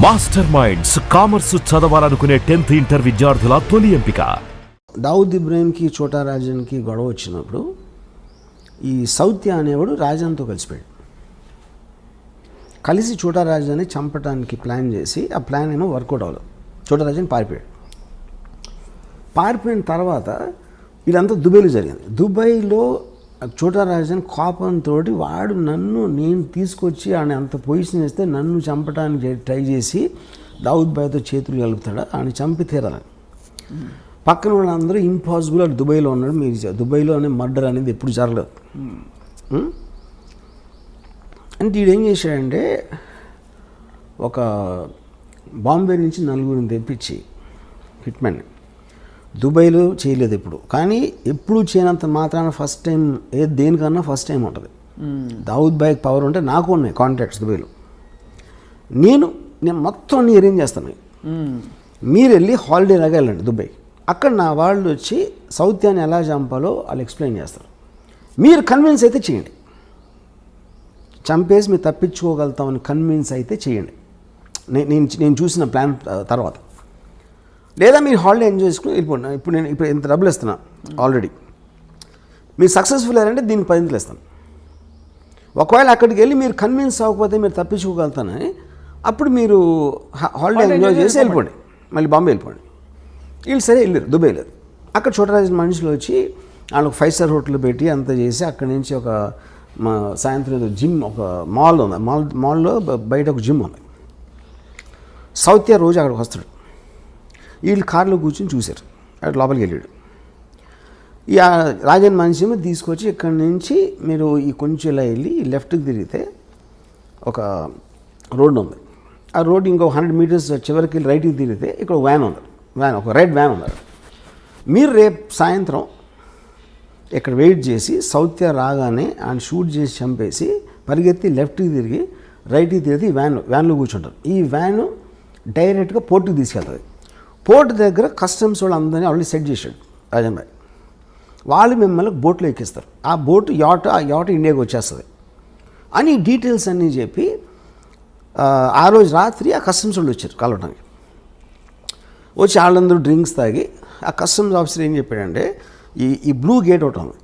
Master minds commerce చదవాలనుకునే 10th inter విద్యార్థుల తొలి ఎంపిక. దావుద్ ఇబ్రాహింకి చోటా రాజన్కి గొడవ వచ్చినప్పుడు ఈ సౌత్య అనేవాడు రాజన్తో కలిసిపోయాడు. కలిసి చోటా రాజన్ని చంపడానికి ప్లాన్ చేసి ఆ ప్లాన్ ఏమో వర్కౌట్ అవ్వలేదు. చోటా రాజన్ పారిపోయాడు. పారిపోయిన తర్వాత ఇదంతా దుబాయ్లో జరిగింది. దుబాయ్లో చోటా రాజన్ కోపంతో వాడు నేను తీసుకొచ్చి ఆయన అంత పొజిషన్ ఇస్తే నన్ను చంపడానికి ట్రై చేసి దావుద్ భాయ్తో చేతులు కలుపుతాడు, ఆయన చంపి తీరాలని. పక్కన వాళ్ళందరూ ఇంపాసిబుల్, అటు దుబాయ్లో ఉన్నాడు, మీరు దుబాయ్లోనే మర్డర్ అనేది ఎప్పుడు జరగలేదు. అంటే వీడు ఏం చేశాడంటే ఒక బాంబే నుంచి నలుగురిని తెప్పించి హిట్మెన్ దుబాయ్లో చేయలేదు ఎప్పుడు, కానీ ఎప్పుడు చేయనంత మాత్రాన ఫస్ట్ టైం దేనికన్నా ఫస్ట్ టైం ఉంటుంది. దావుద్ భాయ్కి పవర్ ఉంటే నాకు ఉన్నాయి కాంటాక్ట్స్ దుబాయ్లో. నేను మొత్తం అన్ని అరేంజ్ చేస్తాను. మీరు వెళ్ళి హాలిడే లాగా వెళ్ళండి దుబాయ్, అక్కడ నా వాళ్ళు వచ్చి సౌత్యాన్ని ఎలా చంపాలో వాళ్ళు ఎక్స్ప్లెయిన్ చేస్తారు. మీరు కన్విన్స్ అయితే చేయండి, చంపేసి మీరు తప్పించుకోగలుగుతామని కన్విన్స్ అయితే చేయండి నేను చూసిన ప్లాన్ తర్వాత. లేదా మీరు హాలిడే ఎంజాయ్ చేసుకుని వెళ్ళిపోండి. ఇప్పుడు ఇంత డబ్బులు ఇస్తున్నా ఆల్రెడీ, మీరు సక్సెస్ఫుల్ అయ్యారంటే దీనికి 10 ఇస్తాను. ఒకవేళ అక్కడికి వెళ్ళి మీరు కన్విన్స్ అవ్వకపోతే మీరు తప్పించుకోగలుగుతానని అప్పుడు మీరు హాలిడే ఎంజాయ్ చేసి వెళ్ళిపోండి, మళ్ళీ బాంబే వెళ్ళిపోండి. వీళ్ళు సరే వెళ్ళారు దుబాయ్. లేదు అక్కడ చోటరాజన్ మనుషులు వచ్చి వాళ్ళకి 5 స్టార్ హోటల్ పెట్టి అంతా చేసి అక్కడి నుంచి ఒక సాయంత్రం జిమ్, ఒక మాల్ ఉంది, మాల్లో బయట ఒక జిమ్ ఉంది. సౌత్య రోజు అక్కడికి వస్తాడు. వీళ్ళు కార్లో కూర్చొని చూశారు, అక్కడ లోపలికి వెళ్ళాడు. ఈ రాజన్ మనిషి తీసుకొచ్చి ఇక్కడి నుంచి మీరు ఈ కొంచెం ఇలా వెళ్ళి లెఫ్ట్కి తిరిగితే ఒక రోడ్డు ఉంది, ఆ రోడ్డు ఇంకో 100 మీటర్స్ చివరికి వెళ్ళి రైట్కి తిరిగితే ఇక్కడ వ్యాన్ ఉంది, ఒక రెడ్ వ్యాన్ ఉంది. మీరు రేపు సాయంత్రం ఇక్కడ వెయిట్ చేసి సౌత్య రాగానే ఆయన షూట్ చేసి చంపేసి పరిగెత్తి లెఫ్ట్కి తిరిగి రైట్కి తిరిగి వ్యాన్లో కూర్చుంటారు. ఈ వ్యాను డైరెక్ట్గా పోర్టుకి తీసుకెళ్తుంది. పోర్ట్ దగ్గర కస్టమ్స్ వాళ్ళు అందరినీ ఆల్రెడీ సెట్ చేశాడు రాజన్ భాయ్. వాళ్ళు మిమ్మల్ని బోట్లో ఎక్కిస్తారు, ఆ బోట్ యాట ఇండియాకి వచ్చేస్తుంది అని డీటెయిల్స్ అన్నీ చెప్పి ఆ రోజు రాత్రి ఆ కస్టమ్స్ వాళ్ళు వచ్చారు కలవడానికి. వచ్చి వాళ్ళందరూ డ్రింక్స్ తాగి ఆ కస్టమ్స్ ఆఫీసర్ ఏం చెప్పాడంటే ఈ బ్లూ గేట్ ఒకటి ఉంది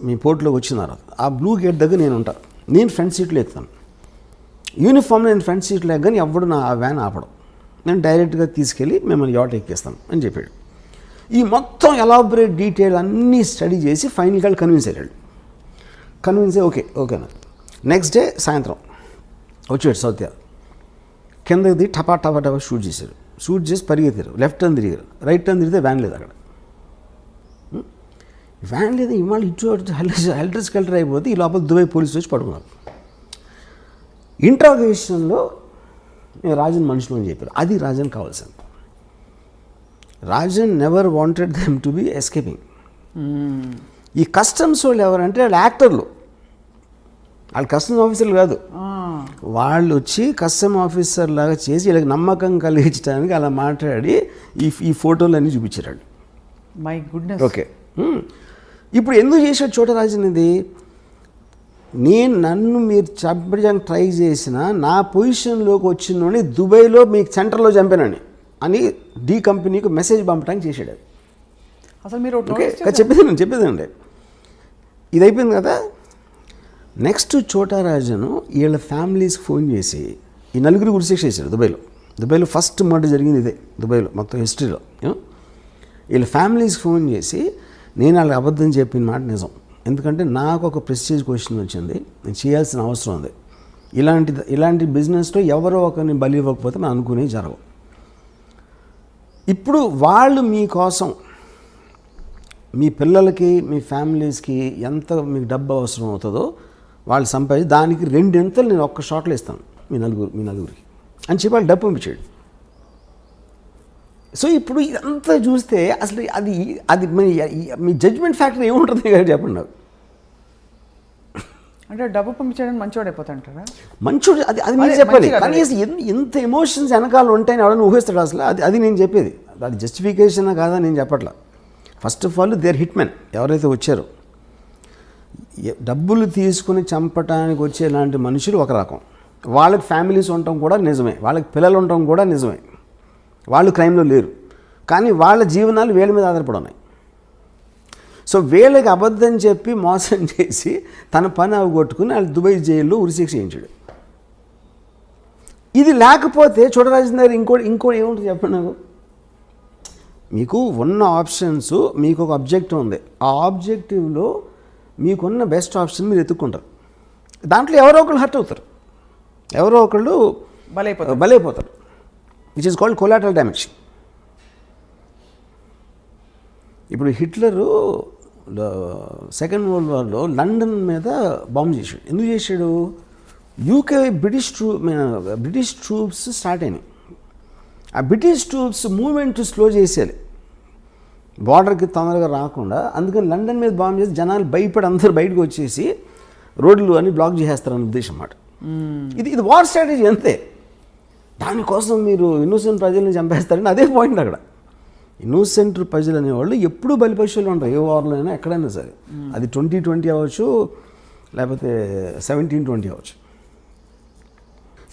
మీ పోర్ట్లోకి వచ్చిన తర్వాత, ఆ బ్లూ గేట్ దగ్గర నేను ఉంటాను, నేను ఫ్రంట్ సీట్లో ఎక్కుతాను, యూనిఫామ్ నేను ఫ్రంట్ సీట్లో ఎక్కని ఎవడు నా ఆ వ్యాన్ ఆపడం, నేను డైరెక్ట్గా తీసుకెళ్ళి మిమ్మల్ని యాట ఎక్కిస్తాను అని చెప్పాడు. ఈ మొత్తం ఎలాబరేట్ డీటెయిల్ అన్నీ స్టడీ చేసి ఫైనల్గా కన్విన్స్ అయ్యాడు. కన్విన్స్ అయ్యి ఓకేనా. నెక్స్ట్ డే సాయంత్రం వచ్చాడు సౌత్య, కిందకి దిగి టపా షూట్ చేశారు. షూట్ చేసి పరిగెత్తారు, లెఫ్ట్ టర్న్ తిరిగారు, రైట్ టర్న్ తిరిగితే వ్యాన్ లేదు. అక్కడ వ్యాన్ లేదు, ఇవాళ ఇటు హెల్టర్ స్కెల్టర్ అయిపోతే ఈ లోపల దుబాయ్ పోలీసులు వచ్చి పడుకున్నారు. ఇంట్రాగేషన్లో రాజన్ మనుషులు అని చెప్పారు, అది రాజన్ కావాల్సింది. Rajan never wanted them to be escaping. ఈ కస్టమ్స్ వాళ్ళు ఎవరంటే వాళ్ళు యాక్టర్లు, వాళ్ళు కస్టమ్స్ ఆఫీసర్లు కాదు. వాళ్ళు వచ్చి కస్టమ్ ఆఫీసర్ లాగా చేసి వీళ్ళకి నమ్మకం కలిగించడానికి అలా మాట్లాడి ఈ ఫోటోలు అన్నీ చూపించారు. My goodness. ఓకే, ఇప్పుడు ఎందుకు చేశాడు చోటా రాజన్ ఇది? నన్ను మీరు చంపడానికి ట్రై చేసిన నా పొజిషన్లోకి వచ్చిన దుబాయ్లో మీకు సెంటర్లో చంపానని అని డీ కంపెనీకి మెసేజ్ పంపడానికి చేశాడు. అసలు మీరు ఓకే చెప్పేదండి. ఇది అయిపోయింది కదా. నెక్స్ట్ చోటా రాజన్ వీళ్ళ ఫ్యామిలీస్కి ఫోన్ చేసి ఈ నలుగురు గురిశిక్ష చేశాడు దుబాయ్లో ఫస్ట్ మర్డర్ జరిగింది ఇదే దుబాయ్లో మొత్తం హిస్టరీలో. వీళ్ళ ఫ్యామిలీస్కి ఫోన్ చేసి నేను వాళ్ళకి అబద్ధం చెప్పిన మాట నిజం, ఎందుకంటే నాకు ఒక ప్రెస్టీజ్ క్వశ్చన్ వచ్చింది, నేను చేయాల్సిన అవసరం ఉంది, ఇలాంటి బిజినెస్లో ఎవరో ఒకరిని బలి ఇవ్వకపోతే మనం అనుకునే జరగవు. ఇప్పుడు వాళ్ళు మీకోసం మీ పిల్లలకి మీ ఫ్యామిలీస్కి ఎంత మీకు డబ్బు అవసరం అవుతుందో వాళ్ళు సంపాదించి దానికి 2 ఎంతలు నేను ఒక్క షాట్లో ఇస్తాను మీ నలుగురికి అని చెప్పి వాళ్ళు డబ్బు పంపించాడు. సో ఇప్పుడు ఇదంతా చూస్తే అసలు అది మీ జడ్జ్మెంట్ ఫ్యాక్టర్ ఏముంటుంది కదా చెప్పండి నాకు. అంటే డబ్బు పంపించడానికి మంచివాడు అయిపోతాంటారా? మంచోడు అది మీరు చెప్పాలి, కానీ ఎంత ఎమోషన్స్ వెనకాల ఉంటాయని ఎవరైనా ఊహిస్తాడు అసలు. అది నేను చెప్పేది, అది జస్టిఫికేషన్ కాదా నేను చెప్పట్లా. First of all their hitmen ఎవరైతే వచ్చారో, డబ్బులు తీసుకుని చంపటానికి వచ్చేలాంటి మనుషులు ఒక రకం, వాళ్ళకి ఫ్యామిలీస్ ఉండటం కూడా నిజమే, వాళ్ళకి పిల్లలు ఉండటం కూడా నిజమే, వాళ్ళు క్రైమ్లో లేరు, కానీ వాళ్ళ జీవనాలు వీళ్ళ మీద ఆధారపడి ఉన్నాయి. సో వీళ్ళకి అబద్ధం చెప్పి మోసం చేసి తన పని అవగొట్టుకుని వాళ్ళు దుబాయ్ జైల్లో ఉరిశిక్ష చేయించాడు. ఇది లేకపోతే చూడరాజన్ దగ్గర ఇంకోటి ఏముంటుంది చెప్పండి నాకు. మీకు ఉన్న ఆప్షన్స్, మీకు ఒక ఆబ్జెక్టివ్ ఉంది, ఆ ఆబ్జెక్టివ్లో మీకున్న బెస్ట్ ఆప్షన్ మీరు ఎత్తుక్కుంటారు. దాంట్లో ఎవరో ఒకళ్ళు హర్ట్ అవుతారు, ఎవరో ఒకళ్ళు బలైపోతారు, which is called collateral damage. ఇప్పుడు హిట్లరు సెకండ్ వరల్డ్ వార్లో లండన్ మీద బాంబు చేశాడు. ఎందుకు చేశాడు? యూకే బ్రిటిష్ ట్రూప్స్ స్టార్ట్ అయినాయి. ఆ బ్రిటిష్ ట్రూప్స్ మూవ్మెంట్ స్లో చేసేయాలి, బార్డర్కి తొందరగా రాకుండా. అందుకని లండన్ మీద బాంబు చేసి జనాలు భయపడి అందరూ బయటకు వచ్చేసి రోడ్లు అన్ని బ్లాక్ చేసేస్తారని ఉద్దేశం అన్నమాట. ఇది వార్ స్ట్రాటజీ అంతే. దానికోసం మీరు ఇన్నోసెంట్ ప్రజల్ని చంపేస్తారని అదే పాయింట్ అక్కడ. ఇన్నోసెంట్ ప్రజలు అనేవాళ్ళు ఎప్పుడూ బలిపశువులు ఉంటారు, ఏ వార్లో అయినా ఎక్కడైనా సరే. అది 2020 అవ్వచ్చు, లేకపోతే 1720 అవ్వచ్చు.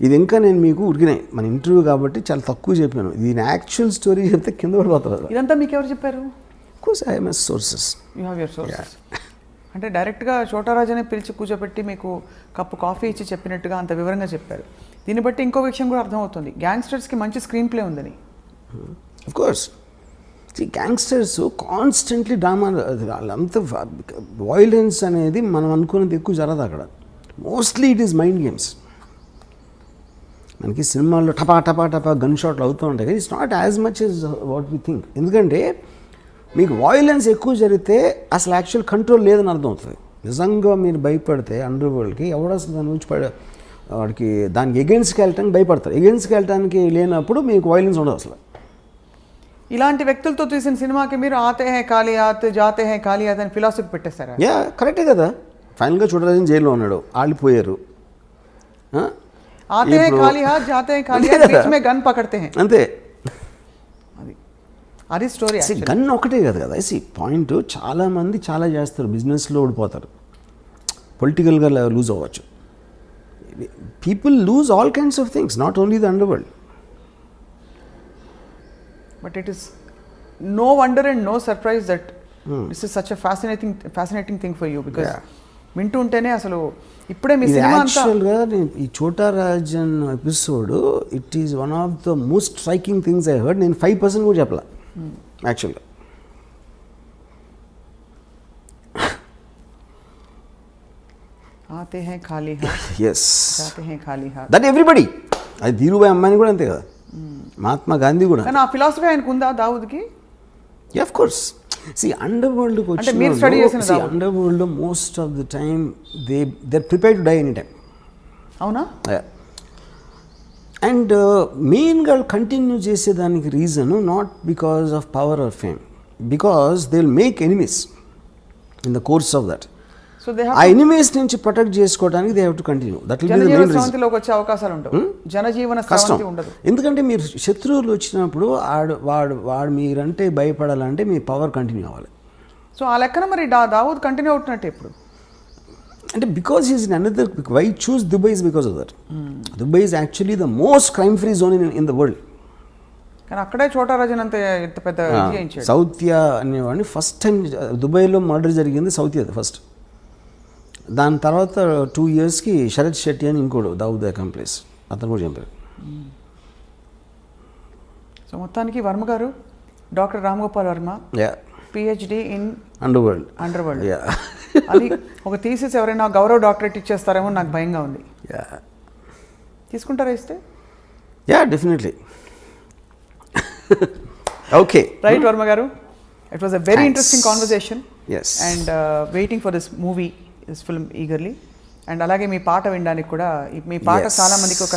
ఇది ఇంకా నేను మీకు ఉరికినాయి మన ఇంటర్వ్యూ కాబట్టి చాలా తక్కువ చెప్పాను. దీని యాక్చువల్ స్టోరీ చెప్తే కింద పడిపోతారు. ఇదంతా మీకు ఎవరు చెప్పారు? Course I MS sources. You have your sources. అంటే డైరెక్ట్గా చోటారాజనే పిలిచి కూర్చోబెట్టి మీకు కప్పు కాఫీ ఇచ్చి చెప్పినట్టుగా అంత వివరంగా చెప్పారు. దీన్ని బట్టి ఇంకో విషయం కూడా అర్థమవుతుంది, గ్యాంగ్స్టర్స్కి మంచి స్క్రీన్ ప్లే ఉందని. Of course gangsters constantly drama, వాళ్ళంతా వైలెన్స్ అనేది మనం అనుకున్నది ఎక్కువ జరగదు అక్కడ. Mostly it is mind games. మనకి సినిమాల్లో టపా టపా టపా గన్ షాట్లు అవుతూ ఉంటాయి, కానీ it's not as much as what we think. ఎందుకంటే మీకు వైలెన్స్ ఎక్కువ జరిగితే అసలు యాక్చువల్ కంట్రోల్ లేదని అర్థం అవుతుంది. నిజంగా మీరు భయపడితే అండర్ వరల్డ్కి ఎవడు అసలు దాని నుంచి వాడికి దానికి ఎగెన్స్ట్కి వెళ్ళటానికి భయపడతారు. ఎగెన్స్ట్కి వెళ్ళటానికి లేనప్పుడు మీకు వైలెన్స్ ఉండదు అసలు. ఇలాంటి వ్యక్తులతో తీసిన సినిమాకి మీరు ఆతే హై కాలియాత్ జాతే హై కాలియాత్ అని ఫిలాసఫీ పెట్టేస్తారా? యా కరెక్టే కదా. ఫైనల్గా చూడరాజన్ జైల్లో ఉన్నాడు, ఆళ్ళిపోయారు. ఆతే హై కాలియాత్ జాతే హై కాలియాత్ బీచ్ మే గన్ పకడ్తే హై, అంతే. అది స్టోరీ. గన్ ఒకటే కాదు కదా పాయింట్. చాలామంది చాలా చేస్తారు, బిజినెస్లో ఓడిపోతారు, పొలిటికల్గా లూజ్ అవ్వచ్చు. People lose all kinds of things, not only the under world. But it is no wonder and no surprise that this is such a fascinating thing for you, because వింటూ ఉంటేనే అసలు ఇప్పుడే మీ సినిమా అంతా. యాక్చువల్గా ఈ Chhota Rajan episode it is one of the most striking things I heard. నేను 5% కూడా చెప్పలే యాక్చువల్గా. ఆతే హై ఖాళీ హాత్ ఎస్ జాతే హై ఖాళీ హాత్, దట్ ఎవ్రీబడి. అది ధీరుభాయ్ అమ్మాయిని కూడా అంతే కదా, మహాత్మా గాంధీ కూడా. కానీ ఆ ఫిలాసఫీ ఆయనకు ఉందా దావుద్కి? Of course. అండర్ వరల్డ్కి వచ్చి underworld most of the time they prepare to die any time. అవునా? అండ్ మెయిన్గా కంటిన్యూ చేసేదానికి reason not because of power or fame, because they will make enemies in the course of that. ఆ enemies నుంచి protect చేసుకోవడానికి they have to continue. That will be the main reason. జనజీవన వచ్చే అవకాశాలు ఉండవు, జనజీవన స్రవంతి ఉండదు. ఎందుకంటే మీరు శత్రువులు వచ్చినప్పుడు వాడు మీరంటే భయపడాలంటే మీ పవర్ కంటిన్యూ అవ్వాలి. సో ఆ లెక్కన మరి దావూద్ కంటిన్యూ అవుతున్నట్టే ఇప్పుడు. అంటే because is in another, why choose Dubai is because of that. Dubai is actually the most crime free zone in the world. కానీ అక్కడే చోటారాజన్ అంత ఇంత పెద్ద సౌత్యా అనేవాడిని ఫస్ట్ టైం దుబాయ్లో మర్డర్ జరిగింది సౌత్యా ఫస్ట్. దాని తర్వాత 2 yearsకి శరత్ శెట్టి అని ఇంకోడు దావుద్ అకాంప్లిస్, అతను కూడా చంపారు. సో మొత్తానికి వర్మ గారు, doctor Ram Gopal Varma, PhD in under world. అది ఒక థీసిస్ ఎవరైనా గౌరవ డాక్టరేట్ ఇచ్చేస్తారేమో నాకు భయంగా ఉంది. తీసుకుంటారా ఇస్తే? డెఫినెట్లీ. ఓకే రైట్ వర్మ గారు, it was a very interesting conversation. And waiting for this movie, this film eagerly. And అలాగే మీ పాట వినడానికి కూడా, మీ పాట చాలా మందికి ఒక